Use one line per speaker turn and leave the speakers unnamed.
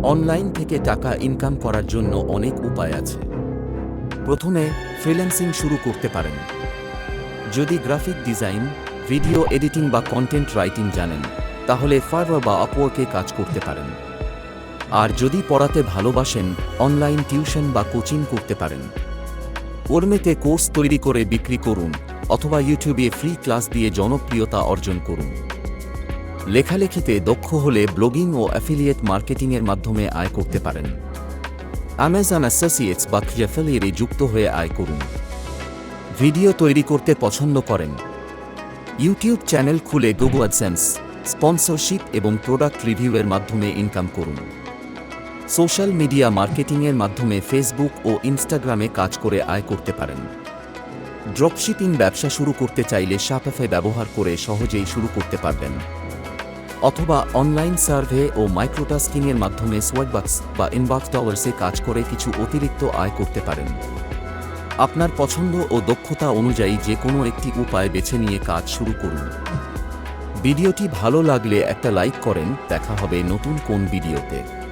Online থেকে টাকা income করার জন্য অনেক উপায় আছে। প্রথমে ফ্রিল্যান্সিং শুরু করতে পারেন। যদি গ্রাফিক ডিজাইন, ভিডিও এডিটিং বা কন্টেন্ট রাইটিং জানেন, তাহলে ফাইবার বা আপওয়ার্কে কাজ করতে পারেন। আর যদি পড়াতে ভালোবাসেন, অনলাইন টিউশন বা কোচিং করতে পারেন। ওরমেতে কোর্স তৈরি করে বিক্রি করুন, অথবা ইউটিউবে ফ্রি ক্লাস দিয়ে জনপ্রিয়তা অর্জন করুন। লেখালেখিতে দক্ষ হলে ব্লগিং ও অ্যাফিলিয়েট মার্কেটিংয়ের মাধ্যমে আয় করতে পারেন। অ্যামাজন অ্যাসোসিয়েটস বা অ্যাফিলিয়েটে যুক্ত হয়ে আয় করুন। ভিডিও তৈরি করতে পছন্দ করেন? ইউটিউব চ্যানেল খুলে গুগল অ্যাডসেন্স, স্পন্সরশিপ এবং প্রোডাক্ট রিভিউয়ের মাধ্যমে ইনকাম করুন। সোশ্যাল মিডিয়া মার্কেটিংয়ের মাধ্যমে ফেসবুক ও ইনস্টাগ্রামে কাজ করে আয় করতে পারেন। ড্রপশিপিং ব্যবসা শুরু করতে চাইলে শপিফাই ব্যবহার করে সহজেই শুরু করতে পারবেন। অথবা অনলাইন সার্ভে ও মাইক্রোটাস্কিংয়ের মাধ্যমে সোয়াইপবাক্স বা ইনবক্স ডলার্সে কাজ করে কিছু অতিরিক্ত আয় করতে পারেন। আপনার পছন্দ ও দক্ষতা অনুযায়ী যে কোনো একটি উপায় বেছে নিয়ে কাজ শুরু করুন। ভিডিওটি ভালো লাগলে একটা লাইক করেন। দেখা হবে নতুন কোন ভিডিওতে।